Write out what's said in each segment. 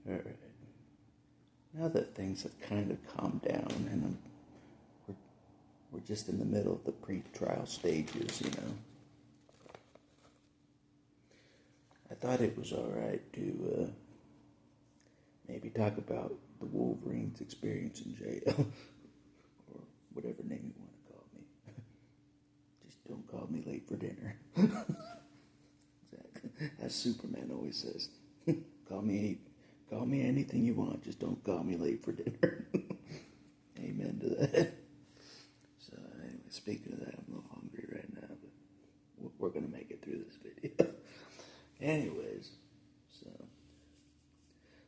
Alright. Now that things have kind of calmed down and we're, we're just in the middle of the pre-trial stages, I thought it was alright to maybe talk about the Wolverines' experience in jail, or whatever name you want to call me. Just don't call me late for dinner. As Superman always says, call me anything you want, just don't call me late for dinner. Amen to that. So anyway, speaking of that, I'm a little hungry right now, but we're going to make it through this video. Anyways,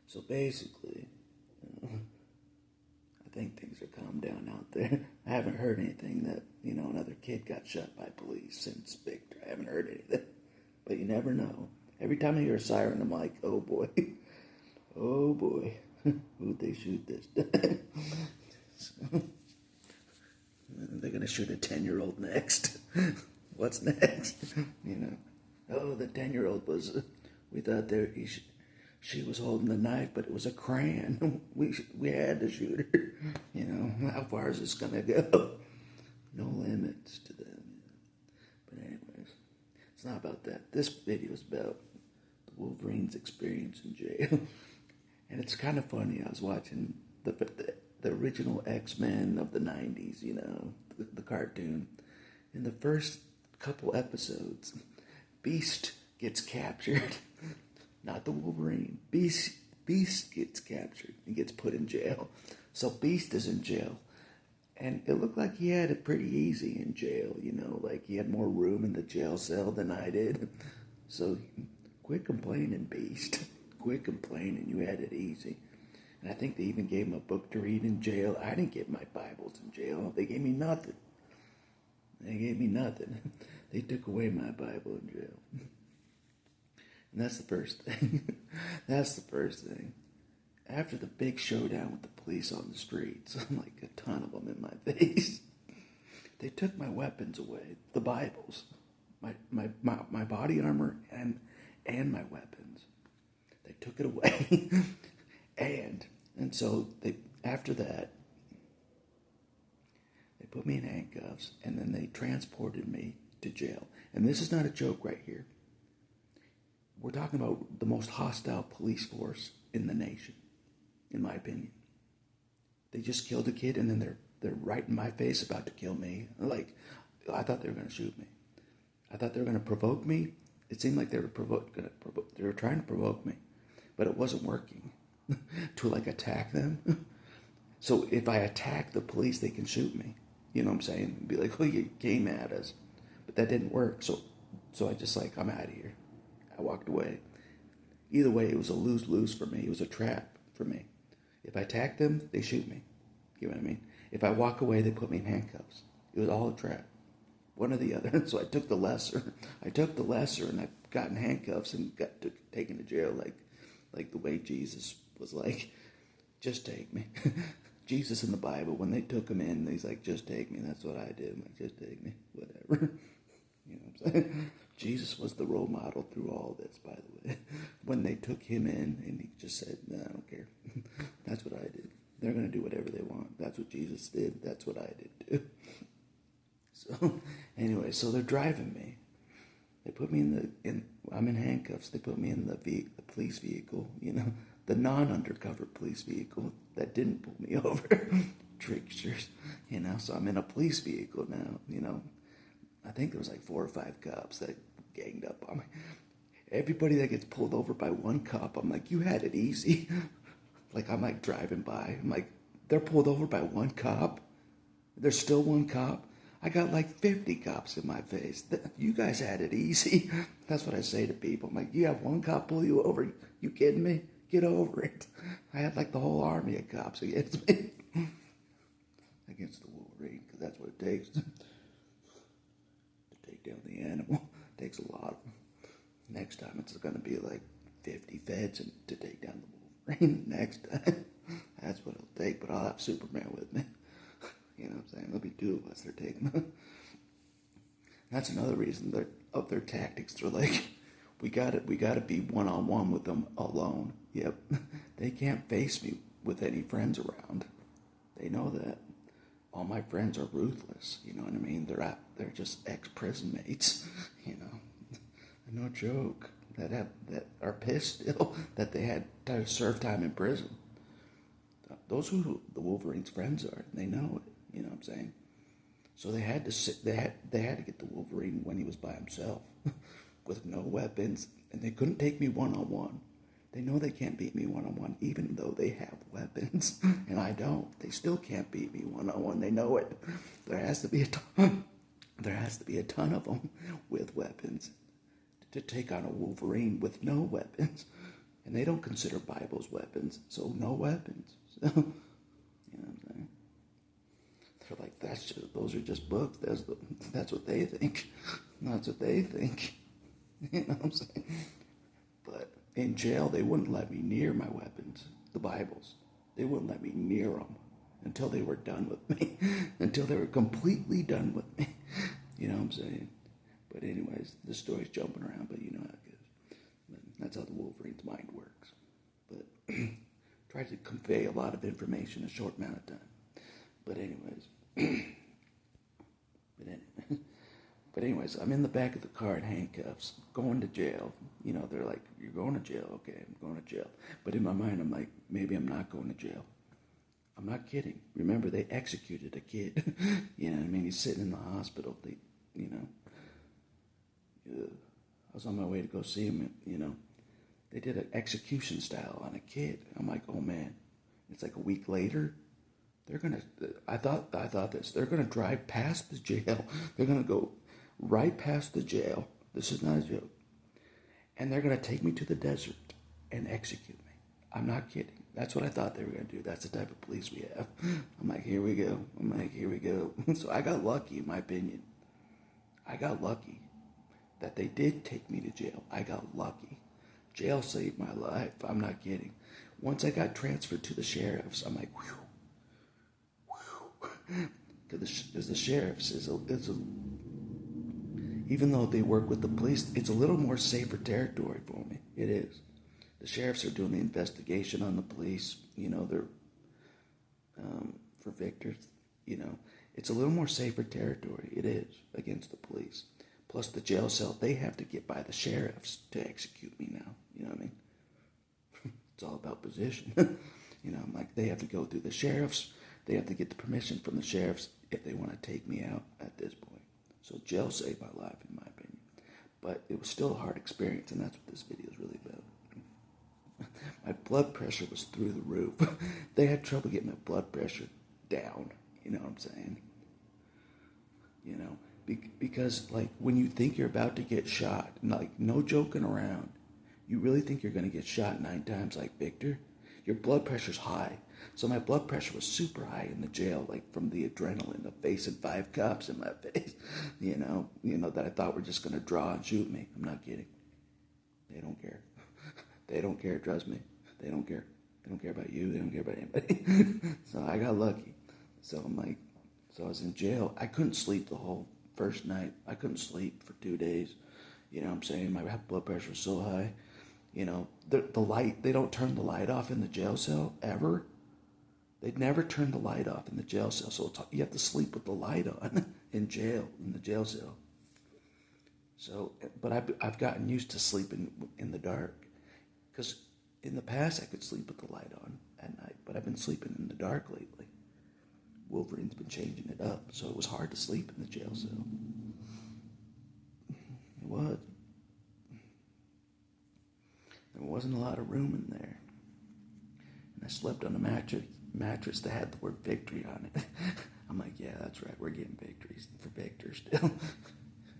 so basically, I think things are calmed down out there. I haven't heard anything that, another kid got shot by police since Victor. I haven't heard anything. But you never know. Every time I hear a siren, I'm like, oh boy. Oh boy. Who'd they shoot this time? So, they're going to shoot a 10-year-old next. What's next? Oh, the 10-year-old was, we thought she was holding the knife, but it was a crayon. We had to shoot her. How far is this going to go? No limits to them. But anyways, it's not about that. This video is about the Wolverines' experience in jail. And it's kind of funny. I was watching the original X-Men of the 90s, the cartoon. In the first couple episodes, Beast gets captured. Not the Wolverine. Beast gets captured and gets put in jail. So Beast is in jail. And it looked like he had it pretty easy in jail, like he had more room in the jail cell than I did. So quit complaining, Beast. Quit complaining. You had it easy. And I think they even gave him a book to read in jail. I didn't get my Bibles in jail. They gave me nothing. They took away my Bible in jail. And that's the first thing. After the big showdown with the police on the streets, like a ton of them in my face, they took my weapons away, the Bibles, my body armor and my weapons. They took it away. and so after that, they put me in handcuffs, and then they transported me to jail. And this is not a joke right here. We're talking about the most hostile police force in the nation, in my opinion. They just killed a kid, and then they're right in my face about to kill me. Like, I thought they were going to shoot me. I thought they were going to provoke me. It seemed like they were trying to provoke me, but it wasn't working to like attack them. So if I attack the police, they can shoot me. You know what I'm saying? Be like, oh, you came at us, but that didn't work. So I just I'm out of here. I walked away. Either way, it was a lose-lose for me. It was a trap for me. If I attack them, they shoot me. You know what I mean? If I walk away, they put me in handcuffs. It was all a trap. One or the other. So I took the lesser. And I got in handcuffs and got taken to jail like the way Jesus was like, just take me. Jesus in the Bible, when they took him in, he's like, just take me. That's what I did. I'm like, just take me. Whatever. You know what I'm saying? Jesus was the role model through all this, by the way. When they took him in, and he just said, no, I don't care. That's what I did. They're going to do whatever they want. That's what Jesus did. That's what I did too. So, anyway, so they're driving me. They put me I'm in handcuffs. They put me in the police vehicle, the non-undercover police vehicle that didn't pull me over. Tricksters, so I'm in a police vehicle now, I think there was 4 or 5 cops that ganged up on me. Everybody that gets pulled over by one cop, I'm like, you had it easy. I'm driving by. I'm like, they're pulled over by one cop. There's still one cop. I got 50 cops in my face. You guys had it easy. That's what I say to people. I'm like, you have one cop pull you over. You kidding me? Get over it. I had the whole army of cops against me. Against the Wolverine, because that's what it takes. Take down the animal. It takes a lot of them. Next time it's going to be 50 feds to take down the Wolverine. Next time. That's what it'll take, but I'll have Superman with me. You know what I'm saying? There'll be 2 of us they're taking them. That's another reason of their tactics. They're like, We gotta be one-on-one with them alone. Yep. They can't face me with any friends around. They know that. All my friends are ruthless, you know what I mean? They're just ex-prison mates, you know. No joke. That are pissed still that they had to serve time in prison. Those who the Wolverine's friends are, they know it, you know what I'm saying? So they had to they had to get the Wolverine when he was by himself with no weapons, and they couldn't take me one-on-one. They know they can't beat me one-on-one, even though they have weapons, and I don't. They still can't beat me one-on-one. They know it. There has to be a ton of them with weapons to take on a Wolverine with no weapons, and they don't consider Bibles weapons, so no weapons. So, you know what I'm saying? They're like, those are just books. That's what they think. That's what they think. You know what I'm saying? But in jail, they wouldn't let me near my weapons, the Bibles. They wouldn't let me near them until they were done with me, until they were completely done with me. You know what I'm saying? But anyways, the story's jumping around, but you know how it goes. That's how the Wolverine's mind works. But try to convey a lot of information in a short amount of time. But anyways, I'm in the back of the car in handcuffs, going to jail. You know, they're like, "You're going to jail." Okay, I'm going to jail. But in my mind, I'm like, maybe I'm not going to jail. I'm not kidding. Remember, they executed a kid. You know what I mean? He's sitting in the hospital. I was on my way to go see him, you know. They did an execution style on a kid. I'm like, oh man. It's like a week later. I thought this. They're gonna drive past the jail. They're gonna go right past the jail. This is not a joke. And they're gonna take me to the desert and execute me. I'm not kidding. That's what I thought they were gonna do. That's the type of police we have. I'm like, here we go. So I got lucky, in my opinion. I got lucky that they did take me to jail. I got lucky. Jail saved my life. I'm not kidding. Once I got transferred to the sheriff's, I'm like, whew. Because the sheriff's even though they work with the police, it's a little more safer territory for me. It is. The sheriffs are doing the investigation on the police. You know, they're for Victor. You know, it's a little more safer territory. It is against the police. Plus the jail cell, they have to get by the sheriffs to execute me now. You know what I mean? It's all about position. You know, like they have to go through the sheriffs. They have to get the permission from the sheriffs if they want to take me out at this point. So jail saved my life, in my opinion. But it was still a hard experience, and that's what this video is really about. My blood pressure was through the roof. They had trouble getting my blood pressure down. You know what I'm saying? You know, because like when you think you're about to get shot, like no joking around, you really think you're going to get shot 9 times like Victor, your blood pressure's high. So my blood pressure was super high in the jail, like from the adrenaline of facing 5 cops in my face, you know, that I thought were just going to draw and shoot me. I'm not kidding. They don't care. They don't care, trust me. They don't care. They don't care about you. They don't care about anybody. So I got lucky. So I was in jail. I couldn't sleep the whole first night. I couldn't sleep for 2 days. You know what I'm saying? My blood pressure was so high. You know, the light, they don't turn the light off in the jail cell, ever. They'd never turn the light off in the jail cell, so you have to sleep with the light on in the jail cell. So, but I've gotten used to sleeping in the dark, because in the past I could sleep with the light on at night, but I've been sleeping in the dark lately. Wolverine's been changing it up, so it was hard to sleep in the jail cell. It was. There wasn't a lot of room in there. And I slept on a mattress that had the word victory on it. I'm like, yeah, that's right, we're getting victories for Victor still.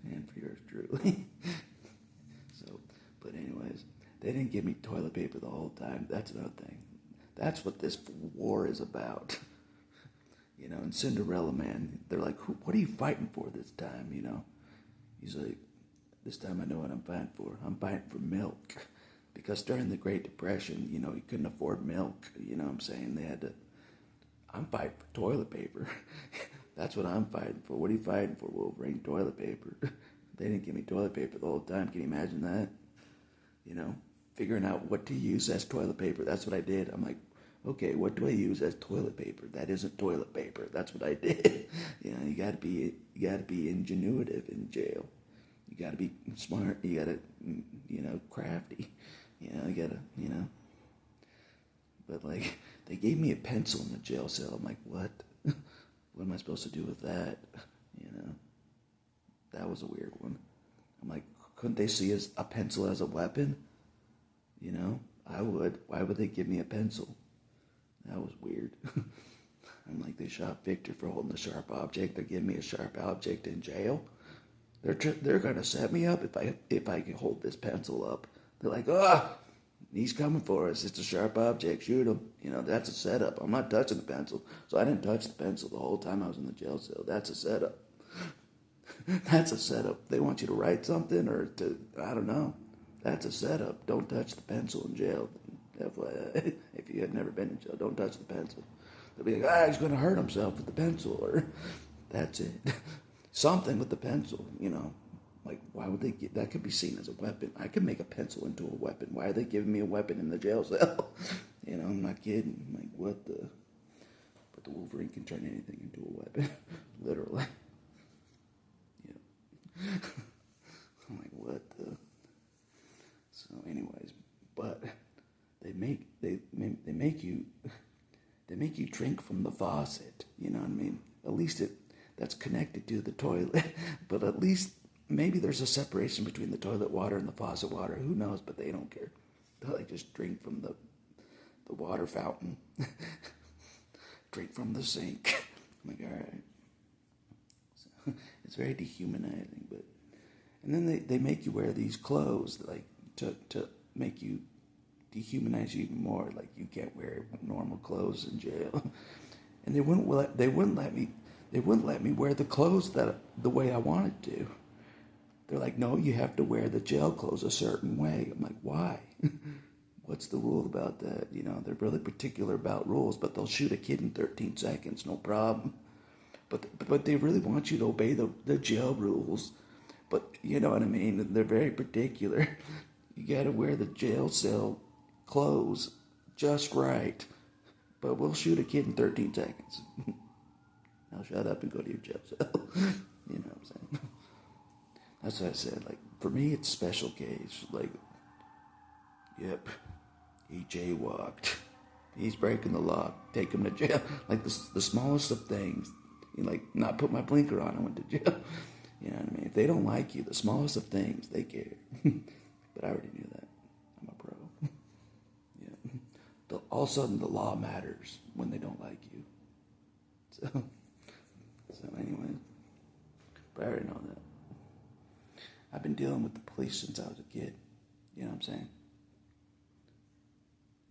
And for yours truly. So, but anyways, they didn't give me toilet paper the whole time. That's another thing. That's what this war is about. You know, and Cinderella Man, they're like, what are you fighting for this time, you know? He's like, this time I know what I'm fighting for. I'm fighting for milk. Because during the Great Depression, you know, you couldn't afford milk. You know what I'm saying? I'm fighting for toilet paper. That's what I'm fighting for. What are you fighting for, Wolverine? Toilet paper. They didn't give me toilet paper the whole time. Can you imagine that? you know, figuring out what to use as toilet paper. That's what I did. I'm like, okay, what do I use as toilet paper? That isn't toilet paper. That's what I did. You know, you gotta be ingenuitive in jail. You gotta be smart. You gotta, crafty. You know, you gotta, But like, they gave me a pencil in the jail cell. I'm like, what? What am I supposed to do with that? You know, that was a weird one. I'm like, couldn't they see a pencil as a weapon? You know, I would. Why would they give me a pencil? That was weird. I'm like, they shot Victor for holding a sharp object. They're giving me a sharp object in jail. They're gonna set me up if I can hold this pencil up. They're like, he's coming for us. It's a sharp object. Shoot him. You know, that's a setup. I'm not touching the pencil. So I didn't touch the pencil the whole time I was in the jail cell. That's a setup. That's a setup. They want you to write something I don't know. That's a setup. Don't touch the pencil in jail. FYI, if you have never been in jail, don't touch the pencil. They'll be like, he's going to hurt himself with the pencil, or that's it. Something with the pencil, you know. Like, why would they that could be seen as a weapon. I could make a pencil into a weapon. Why are they giving me a weapon in the jail cell? You know, I'm not kidding. I'm like, what the? But the Wolverine can turn anything into a weapon. Literally. Yeah. I'm like, what the? So anyways, but they make you drink from the faucet, you know what I mean? At least that's connected to the toilet, but at least maybe there's a separation between the toilet water and the faucet water. Who knows? But they don't care. They'll like just drink from the water fountain, drink from the sink. I'm like, all right. So, it's very dehumanizing, and then they make you wear these clothes like to make you dehumanize you even more. Like, you can't wear normal clothes in jail, and they wouldn't let me wear the clothes the way I wanted to. They're like, no, you have to wear the jail clothes a certain way. I'm like, why? What's the rule about that? You know, they're really particular about rules, but they'll shoot a kid in 13 seconds, no problem. But they really want you to obey the jail rules. But you know what I mean? They're very particular. You gotta wear the jail cell clothes just right. But we'll shoot a kid in 13 seconds. Now shut up and go to your jail cell. You know what I'm saying? That's what I said. Like, for me, it's special case. Like, yep, he jaywalked. He's breaking the law. Take him to jail. Like, the smallest of things. You know, like, not put my blinker on, I went to jail. You know what I mean? If they don't like you, the smallest of things, they care. But I already knew that. I'm a pro. Yeah. All of a sudden, the law matters when they don't like you. So anyway. But I already know that. I've been dealing with the police since I was a kid. You know what I'm saying?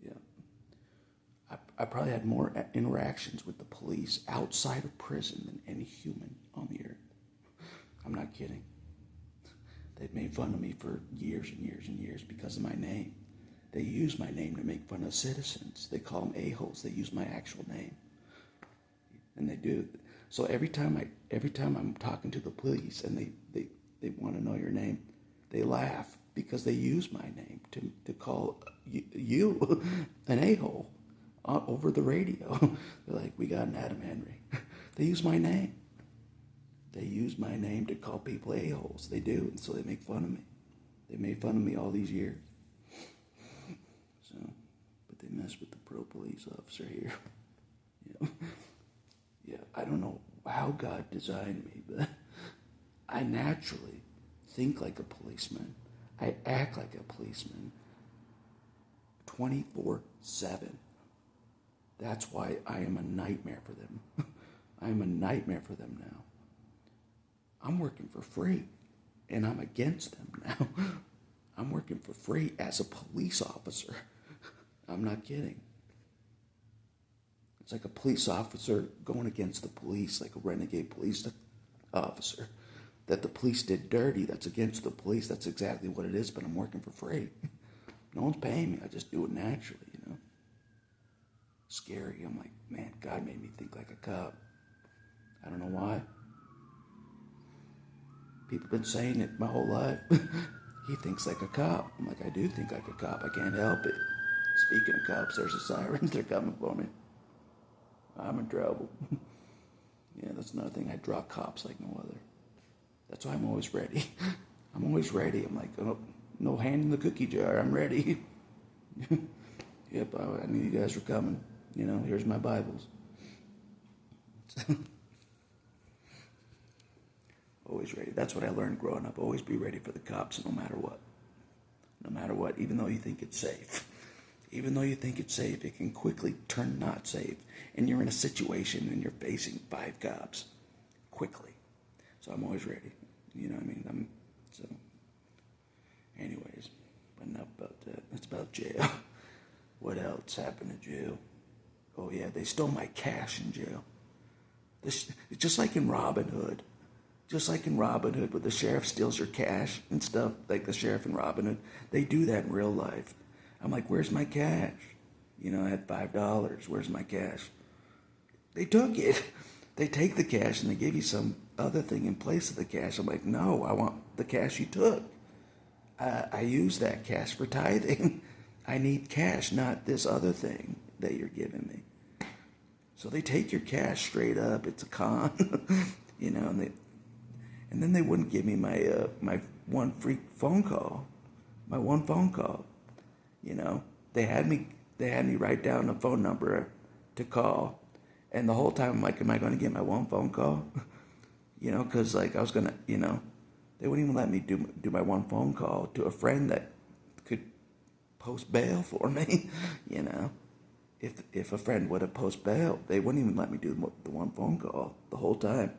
Yeah. I probably had more interactions with the police outside of prison than any human on the earth. I'm not kidding. They've made fun of me for years and years and years because of my name. They use my name to make fun of citizens. They call them a-holes. They use my actual name. And they do. So every time I'm talking to the police and they want to know your name, they laugh because they use my name to call you an a-hole over the radio. They're like, we got an Adam Henry. They use my name. They use my name to call people a-holes. They do, and so they make fun of me. They made fun of me all these years. So, but they mess with the pro police officer here. Yeah, I don't know how God designed me, but I naturally think like a policeman. I act like a policeman 24/7. That's why I am a nightmare for them. I am a nightmare for them now. I'm working for free, and I'm against them now. I'm working for free as a police officer. I'm not kidding. It's like a police officer going against the police, like a renegade police officer. That the police did dirty, that's against the police. That's exactly what it is, but I'm working for free. No one's paying me. I just do it naturally, you know. Scary. I'm like, man, God made me think like a cop. I don't know why. People have been saying it my whole life. He thinks like a cop. I'm like, I do think like a cop. I can't help it. Speaking of cops, there's the sirens. They're coming for me. I'm in trouble. Yeah, that's another thing. I draw cops like no other. That's why I'm always ready. I'm always ready. I'm like, oh, no hand in the cookie jar. I'm ready. Yep, I knew you guys were coming. Here's my Bibles. Always ready. That's what I learned growing up. Always be ready for the cops no matter what. No matter what, even though you think it's safe. Even though you think it's safe, it can quickly turn not safe. And you're in a situation and you're facing 5 cops. Quickly. So I'm always ready. You know what I mean? Anyways, but enough about that. That's about jail. What else happened in jail? Oh yeah, they stole my cash in jail. Just like in Robin Hood. Just like in Robin Hood, where the sheriff steals your cash and stuff, like the sheriff in Robin Hood, they do that in real life. I'm like, where's my cash? I had $5. Where's my cash? They took it. They take the cash and they give you some other thing in place of the cash. I'm like, no, I want the cash you took. I use that cash for tithing. I need cash, not this other thing that you're giving me. So they take your cash straight up. It's a con, and then they wouldn't give me my one free phone call, my one phone call. They had me write down a phone number to call, and the whole time I'm like, am I going to get my one phone call? Because like I was gonna, they wouldn't even let me do my one phone call to a friend that could post bail for me. If a friend would have post bail, they wouldn't even let me do the one phone call the whole time.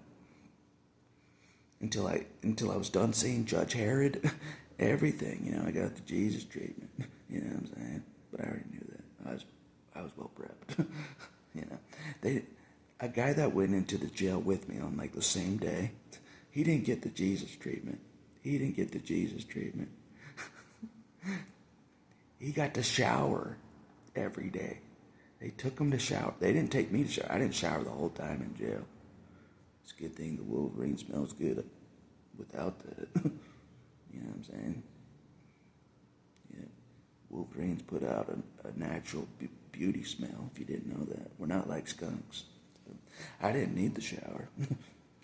Until I was done seeing Judge Herod, everything, I got the Jesus treatment, you know what I'm saying? But I already knew that. I was well prepped, a guy that went into the jail with me on like the same day, he didn't get the Jesus treatment. He got to shower every day. They took him to shower. They didn't take me to shower. I didn't shower the whole time in jail. It's a good thing the Wolverine smells good without that. You know what I'm saying? Yeah. Wolverines put out a natural beauty smell, if you didn't know that. We're not like skunks. I didn't need the shower.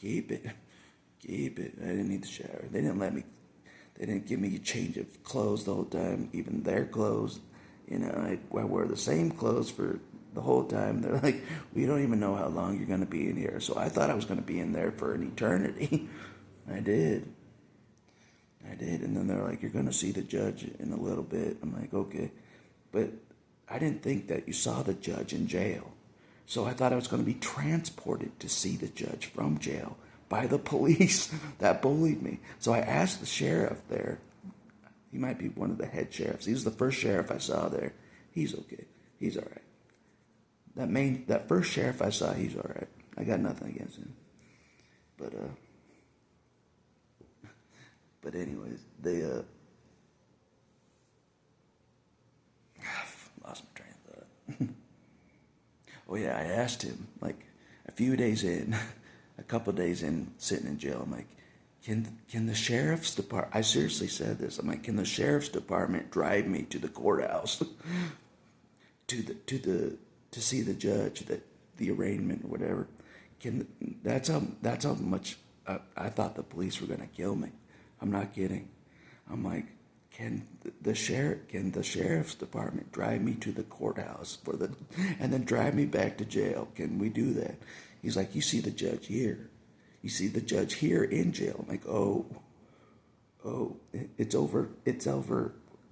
Keep it. I didn't need the shower. They didn't give me a change of clothes the whole time, even their clothes. I wear the same clothes for the whole time. They're like, we don't even know how long you're going to be in here. So I thought I was going to be in there for an eternity. I did. And then they're like, you're going to see the judge in a little bit. I'm like, okay. But I didn't think that you saw the judge in jail. So I thought I was going to be transported to see the judge from jail by the police that bullied me. So I asked the sheriff there. He might be one of the head sheriffs. He was the first sheriff I saw there. He's okay. He's all right. That first sheriff I saw, he's all right. I got nothing against him. But anyways, they lost my train of thought. Oh yeah, I asked him like a couple days in, sitting in jail. I'm like, can the sheriff's department? I seriously said this. I'm like, can the sheriff's department drive me to the courthouse, to see the judge, the arraignment or whatever? That's how much I thought the police were gonna kill me. I'm not kidding. I'm like, can the sheriff's department drive me to the courthouse and then drive me back to jail? Can we do that? He's like, you see the judge here. You see the judge here in jail. I'm like, oh, it's over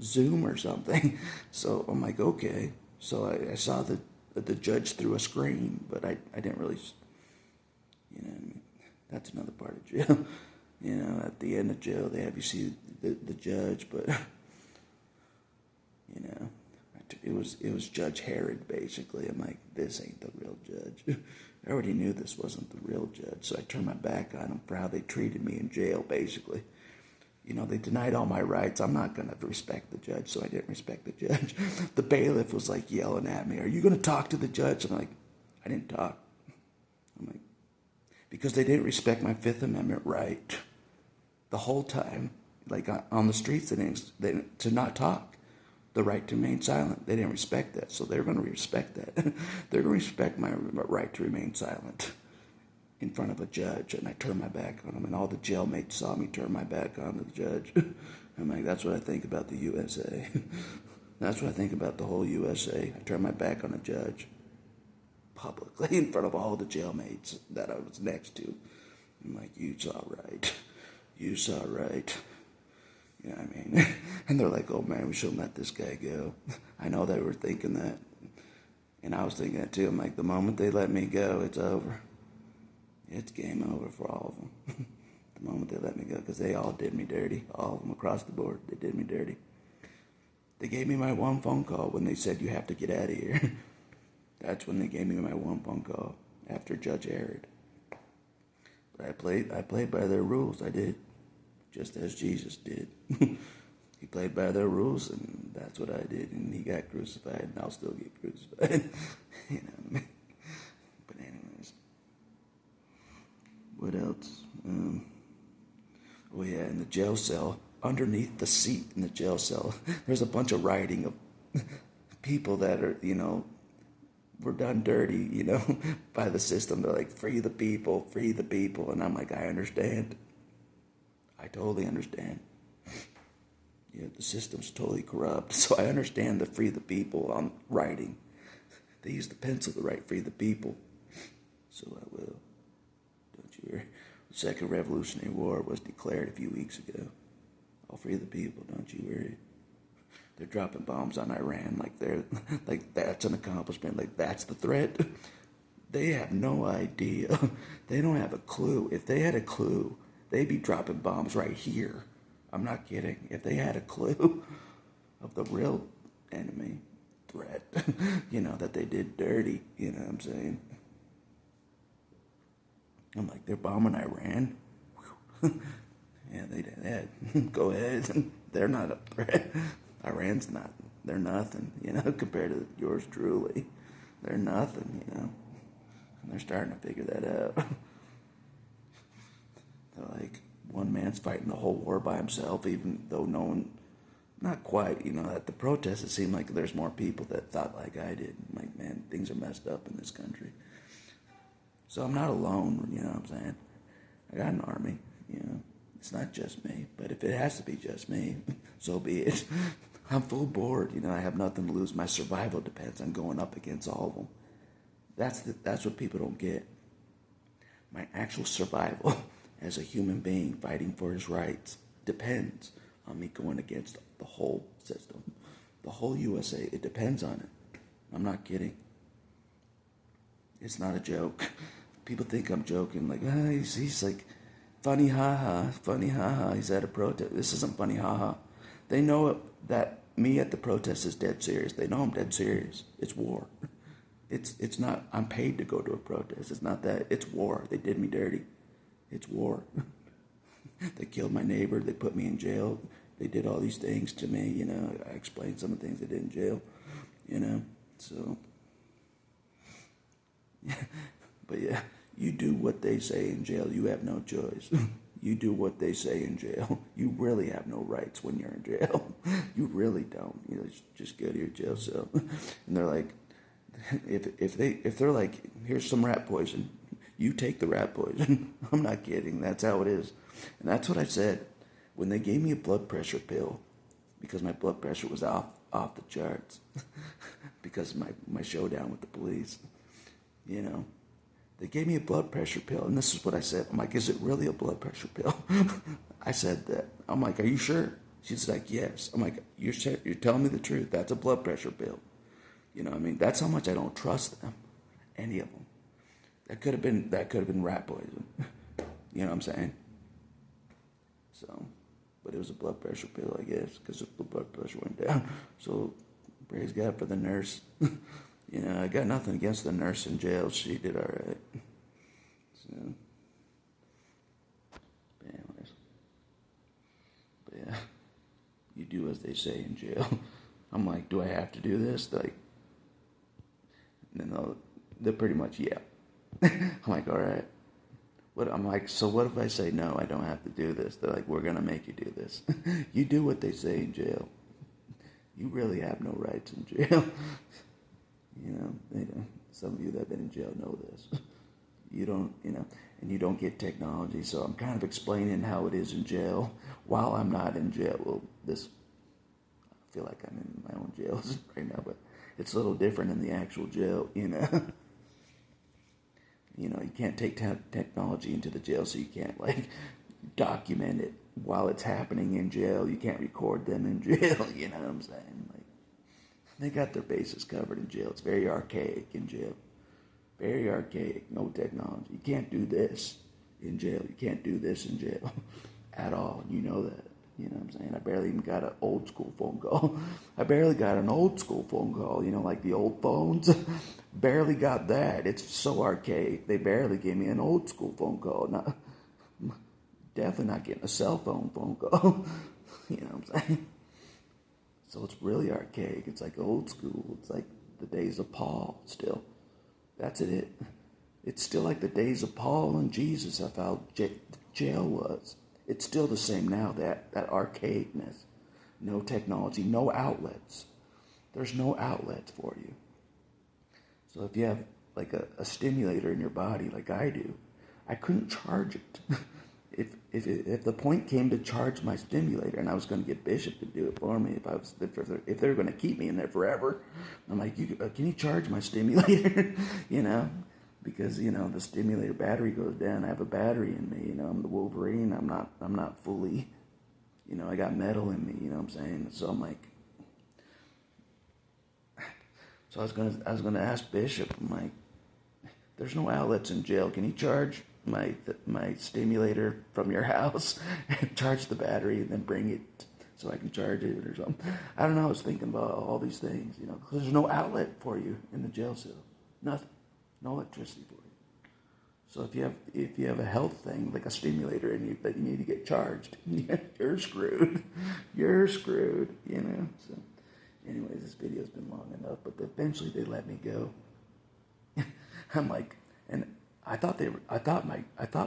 Zoom or something. So I'm like, okay. So I saw the judge through a screen, but I didn't really, that's another part of jail. At the end of jail, they have you see the judge, but, it was Judge Herod, basically. I'm like, this ain't the real judge. I already knew this wasn't the real judge, so I turned my back on them for how they treated me in jail, basically. They denied all my rights. I'm not going to respect the judge, so I didn't respect the judge. The bailiff was like yelling at me, are you going to talk to the judge? I'm like, I didn't talk. I'm like, because they didn't respect my Fifth Amendment right the whole time. like on the streets, to not talk, the right to remain silent. They didn't respect that, so they're going to respect that. They're going to respect my right to remain silent in front of a judge, and I turned my back on them, and all the jailmates saw me turn my back on the judge. I'm like, that's what I think about the USA. That's what I think about the whole USA. I turned my back on a judge publicly in front of all the jailmates that I was next to. I'm like, you saw right. You saw right. You know what I mean? And they're like, oh man, we shouldn't let this guy go. I know they were thinking that. And I was thinking that too. I'm like, the moment they let me go, it's over. It's game over for all of them. The moment they let me go, because they all did me dirty. All of them across the board, they did me dirty. They gave me my one phone call when they said, you have to get out of here. That's when they gave me my one phone call after Judge Herod. But I played by their rules. I did, just as Jesus did. He played by their rules, and that's what I did. And he got crucified, and I'll still get crucified. You know what I mean? But anyways, what else? Oh yeah, in the jail cell, underneath the seat in the jail cell, there's a bunch of writing of people that are, were done dirty, by the system. They're like, free the people, free the people. And I'm like, I understand. I totally understand. Yeah, the system's totally corrupt. So I understand the free the people on writing. They use the pencil to write free the people. So I will. Don't you hear? The Second Revolutionary War was declared a few weeks ago. I'll free the people, don't you worry. They're dropping bombs on Iran like that's an accomplishment, like that's the threat. They have no idea. They don't have a clue. If they had a clue, they'd be dropping bombs right here. I'm not kidding. If they had a clue of the real enemy threat, that they did dirty, you know what I'm saying? I'm like, they're bombing Iran? Yeah, they did. Go ahead. They're not a threat. Iran's not. They're nothing, compared to yours truly. They're nothing, And they're starting to figure that out. They're like, one man's fighting the whole war by himself, even though no one, not quite, at the protests, it seemed like there's more people that thought like I did. Like, man, things are messed up in this country. So I'm not alone, you know what I'm saying? I got an army, It's not just me, but if it has to be just me, so be it. I'm full board, I have nothing to lose. My survival depends on going up against all of them. That's what people don't get. My actual survival as a human being fighting for his rights depends on me going against the whole system. The whole USA, it depends on it. I'm not kidding. It's not a joke. People think I'm joking, like, he's like, funny haha, he's at a protest. This isn't funny haha. They know that me at the protest is dead serious. They know I'm dead serious. It's war. It's not, I'm paid to go to a protest. It's not that. It's war. They did me dirty. It's war. They killed my neighbor. They put me in jail. They did all these things to me, I explained some of the things they did in jail, so. But yeah, you do what they say in jail. You have no choice. You do what they say in jail. You really have no rights when you're in jail. You really don't. Just go to your jail cell. And they're like, if they're like, here's some rat poison, you take the rat poison. I'm not kidding. That's how it is. And that's what I said when they gave me a blood pressure pill, because my blood pressure was off the charts because of my showdown with the police. They gave me a blood pressure pill, and this is what I said. I'm like, is it really a blood pressure pill? I said that. I'm like, are you sure? She's like, yes. I'm like, you're telling me the truth. That's a blood pressure pill. That's how much I don't trust them. Any of them. That could have been rat poison. You know what I'm saying? So, but it was a blood pressure pill, I guess, because the blood pressure went down. So, praise God for the nurse. I got nothing against the nurse in jail. She did all right. So, but anyways. But yeah, you do as they say in jail. I'm like, do I have to do this? Like, they're pretty much, yeah. I'm like, all right. What I'm like, so what if I say no, I don't have to do this? They're like, we're gonna make you do this. You do what they say in jail. You really have no rights in jail. They don't. Some of you that have been in jail know this. You don't, and you don't get technology. So I'm kind of explaining how it is in jail while I'm not in jail. Well, I feel like I'm in my own jail right now, but it's a little different in the actual jail, You can't take technology into the jail, so you can't, document it while it's happening in jail. You can't record them in jail, you know what I'm saying? They got their bases covered in jail. It's very archaic in jail. Very archaic, no technology. You can't do this in jail. You can't do this in jail at all. You know that. You know what I'm saying? I barely even got an old school phone call. I barely got an old school phone call, like the old phones. Barely got that. It's so archaic. They barely gave me an old school phone call. Definitely not getting a cell phone call. You know what I'm saying? So it's really archaic. It's like old school. It's like the days of Paul still. That's it. It's still like the days of Paul and Jesus of how jail was. It's still the same now, that archaicness. No technology, no outlets. There's no outlets for you. So if you have like a stimulator in your body like I do, I couldn't charge it. If the point came to charge my stimulator, and I was going to get Bishop to do it for me, if they were going to keep me in there forever, I'm like, can you charge my stimulator? Because the stimulator battery goes down. I have a battery in me. I'm the Wolverine. I'm not fully. I got metal in me. You know what I'm saying? So I'm like. So I was gonna ask Bishop. I'm like, there's no outlets in jail. Can you charge my stimulator from your house and charge the battery and then bring it so I can charge it or something? I don't know. I was thinking about all these things, because there's no outlet for you in the jail cell. Nothing. No electricity for you. So if you have a health thing like a stimulator and that you need to get charged, you're screwed. You're screwed. So, anyways, this video's been long enough, but eventually they let me go. I'm like, and I thought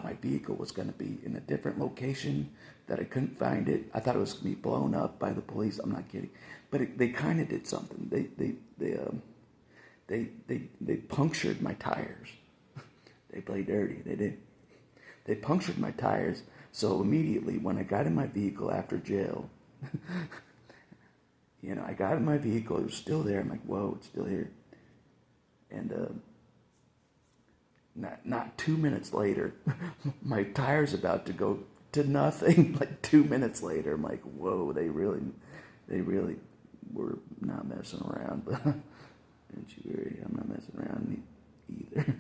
my vehicle was going to be in a different location, that I couldn't find it. I thought it was going to be blown up by the police. I'm not kidding, but they kind of did something. They punctured my tires. They played dirty. They did. They punctured my tires. So immediately when I got in my vehicle after jail, I got in my vehicle. It was still there. I'm like, whoa, it's still here. And not 2 minutes later, my tire's about to go to nothing. Like 2 minutes later, I'm like, whoa, they really were not messing around. But don't you worry, I'm not messing around either.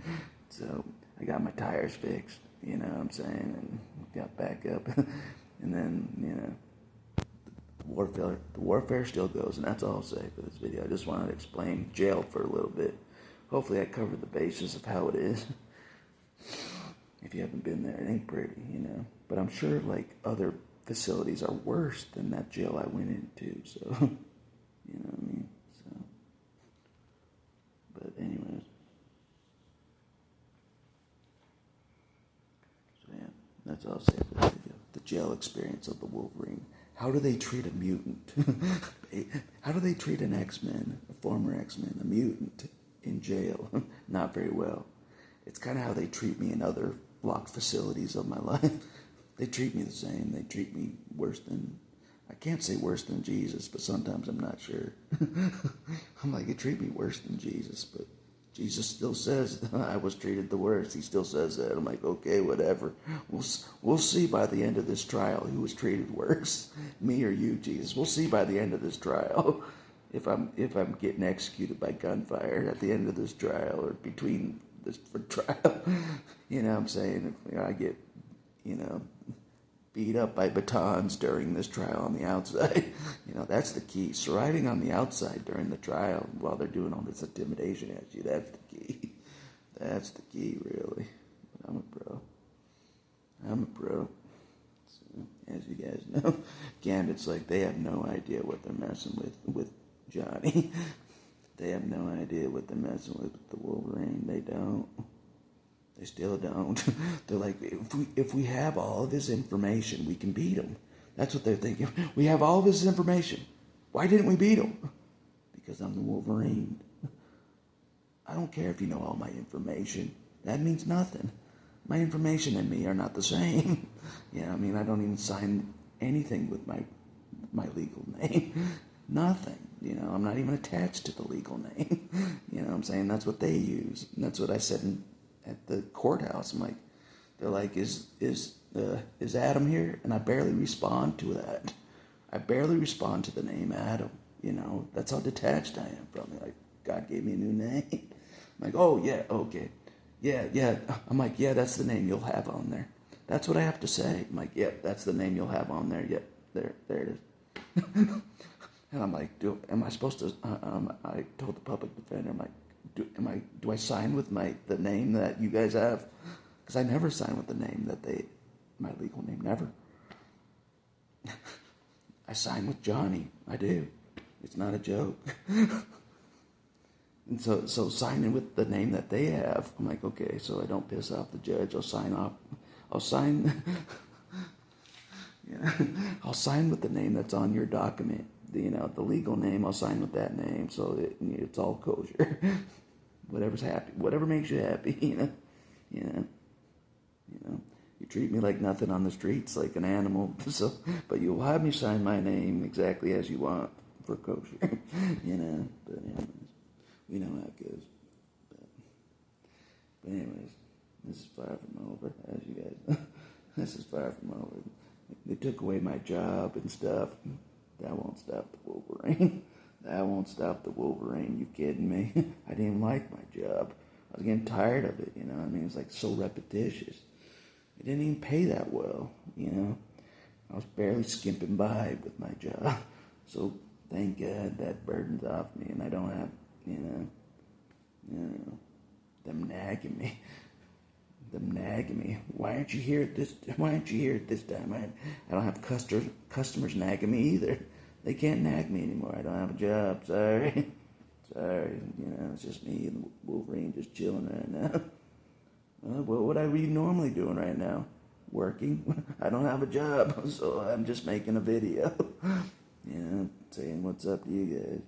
So I got my tires fixed, you know what I'm saying, and got back up. And then, the warfare still goes, and that's all I'll say for this video. I just wanted to explain jail for a little bit. Hopefully I covered the basis of how it is. If you haven't been there, it ain't pretty, But I'm sure, other facilities are worse than that jail I went into, so, you know what I mean? So, but anyways. So, yeah, that's all I'll say for this video. The jail experience of the Wolverine. How do they treat a mutant? How do they treat an X-Men, a former X-Men, a mutant in jail? Not very well. It's kind of how they treat me in other locked facilities of my life. They treat me the same. They treat me worse than, I can't say worse than Jesus, but sometimes I'm not sure. I'm like, they treat me worse than Jesus, but Jesus still says I was treated the worst. He still says that. I'm like, okay, whatever. We'll see by the end of this trial who was treated worse, me or you, Jesus. We'll see by the end of this trial if I'm getting executed by gunfire at the end of this trial or between this trial. You know what I'm saying? If I get, beat up by batons during this trial on the outside. That's the key. Surviving on the outside during the trial while they're doing all this intimidation at you, that's the key. That's the key, really. But I'm a pro. So, as you guys know, again, it's like they have no idea what they're messing with Johnny. They have no idea what they're messing with the Wolverine. They don't. They still don't. They're like, if we have all of his information, we can beat him. That's what they're thinking. We have all of his information. Why didn't we beat him? Because I'm the Wolverine. I don't care if you know all my information. That means nothing. My information and me are not the same. I mean, I don't even sign anything with my legal name. Nothing. I'm not even attached to the legal name. I'm saying? That's what they use. And that's what I said at the courthouse. I'm like, they're like, is Adam here? And I barely respond to that. I barely respond to the name Adam. That's how detached I am from it. Like, God gave me a new name. I'm like, oh yeah, okay. Yeah. I'm like, yeah, that's the name you'll have on there. That's what I have to say. I'm like, yep, that's the name you'll have on there. Yep, there it is. And I'm like, am I supposed to? I told the public defender, I'm like, do I sign with the name that you guys have? Because I never sign with the name that my legal name, never. I sign with Johnny. I do. It's not a joke. And so signing with the name that they have, I'm like, okay, so I don't piss off the judge. I'll sign. I'll sign with the name that's on your document. The legal name, I'll sign with that name, so it's all kosher. Whatever makes you happy, You treat me like nothing on the streets, like an animal. So, but you'll have me sign my name exactly as you want for kosher, But anyways, we know how it goes. But anyways, this is far from over, as you guys. This is far from over. They took away my job and stuff. That won't stop the Wolverine. That won't stop the Wolverine. You kidding me? I didn't even like my job. I was getting tired of it. I mean, it was like so repetitious. It didn't even pay that well. I was barely skimping by with my job. So thank God that burden's off me, and I don't have, them nagging me. Why aren't you here at this time? I don't have customers nagging me either. They can't nag me anymore. I don't have a job. Sorry. It's just me and the Wolverine just chilling right now. What are we normally doing right now? Working. I don't have a job, so I'm just making a video. Saying what's up to you guys.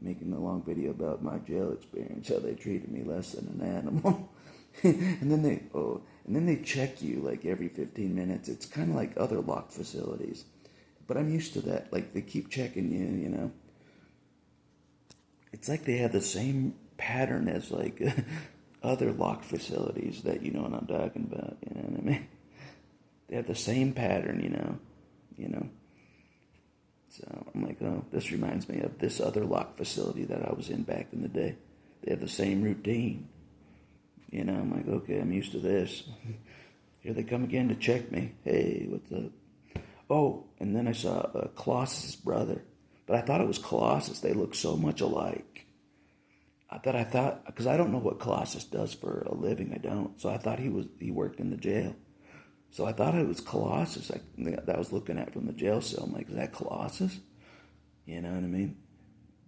Making a long video about my jail experience, how they treated me less than an animal. and then they check you like every 15 minutes. It's kind of like other lock facilities, but I'm used to that. Like they keep checking you. It's like they have the same pattern as like other lock facilities that you know what I'm talking about. You know what I mean? They have the same pattern. So I'm like, oh, this reminds me of this other lock facility that I was in back in the day. They have the same routine. I'm like, okay, I'm used to this. Here they come again to check me. Hey, what's up? Oh, and then I saw Colossus' brother. But I thought it was Colossus. They look so much alike. Because I don't know what Colossus does for a living. I don't. So I thought he worked in the jail. So I thought it was Colossus that I was looking at from the jail cell. I'm like, is that Colossus? You know what I mean?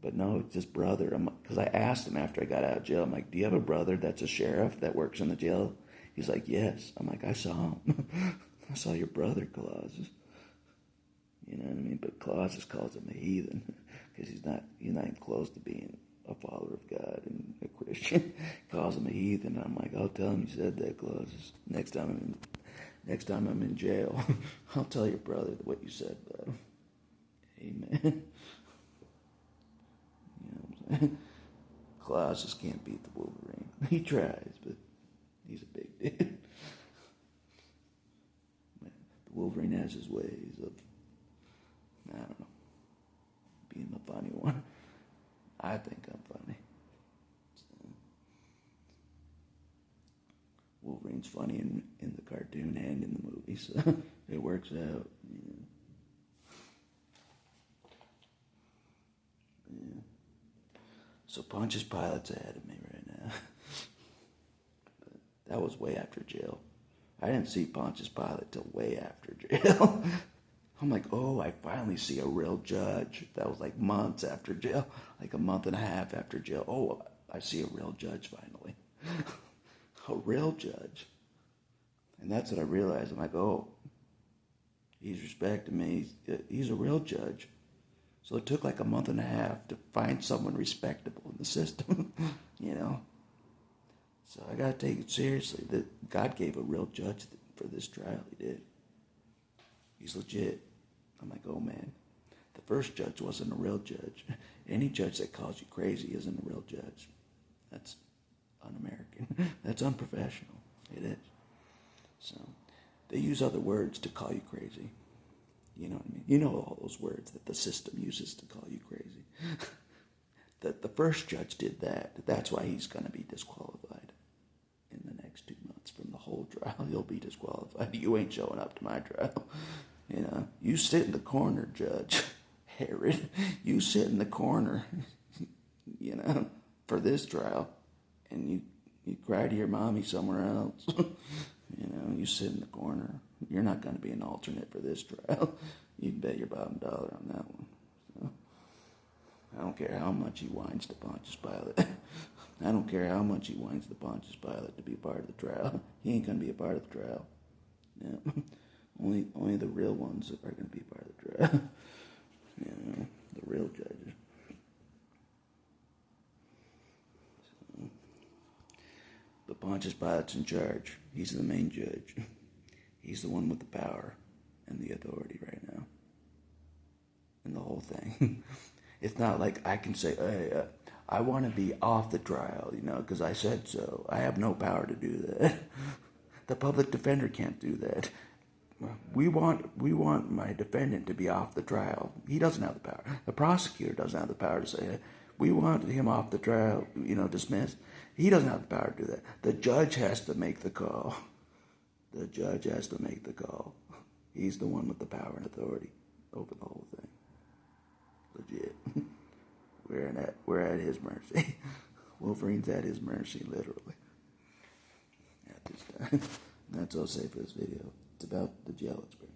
But no, it's his brother. Because I asked him after I got out of jail, I'm like, do you have a brother that's a sheriff that works in the jail? He's like, yes. I'm like, I saw him. I saw your brother, Colossus. You know what I mean? But Colossus calls him a heathen because he's not even close to being a follower of God and a Christian. Calls him a heathen. I'm like, I'll tell him you said that, Colossus. Next time I'm in jail, I'll tell your brother what you said about him. Amen. Colossus can't beat the Wolverine. He tries, but he's a big dude. The Wolverine has his ways of, I don't know, being the funny one. I think I'm funny. So, Wolverine's funny in the cartoon and in the movie, so it works out. Yeah. So Pontius Pilate's ahead of me right now. But that was way after jail. I didn't see Pontius Pilate till way after jail. I'm like, oh, I finally see a real judge. That was like months after jail, like a month and a half after jail. Oh, I see a real judge finally. A real judge. And that's what I realized. I'm like, oh, he's respecting me. He's a real judge. So it took like a month and a half to find someone respectable in the system, you know. So I got to take it seriously that God gave a real judge for this trial. He did. He's legit. I'm like, oh man, the first judge wasn't a real judge. Any judge that calls you crazy isn't a real judge. That's un-American. That's unprofessional. It is. So they use other words to call you crazy. You know what I mean? You know all those words that the system uses to call you crazy. The first judge did that. That's why he's going to be disqualified in the next 2 months from the whole trial. He'll be disqualified. You ain't showing up to my trial. You know, you sit in the corner, Judge Herod. You sit in the corner, you know, for this trial, and you cry to your mommy somewhere else. You know, you sit in the corner. You're not going to be an alternate for this trial. You can bet your bottom dollar on that one. So, I don't care how much he whines to Pontius Pilate. I don't care how much he whines to Pontius Pilate to be part of the trial. He ain't going to be a part of the trial. Yeah. Only the real ones are going to be part of the trial. You know, the real judges. So, but Pontius Pilate's in charge. He's the main judge. He's the one with the power and the authority right now. And the whole thing. It's not like I can say, hey, I want to be off the trial, you know, because I said so. I have no power to do that. The public defender can't do that. We want my defendant to be off the trial. He doesn't have the power. The prosecutor doesn't have the power to say, we want him off the trial, you know, dismissed. He doesn't have the power to do that. The judge has to make the call. The judge has to make the call. He's the one with the power and authority over the whole thing. Legit. We're at his mercy. Wolverine's at his mercy, literally. At this time. That's all I'll say for this video. It's about the jail experience.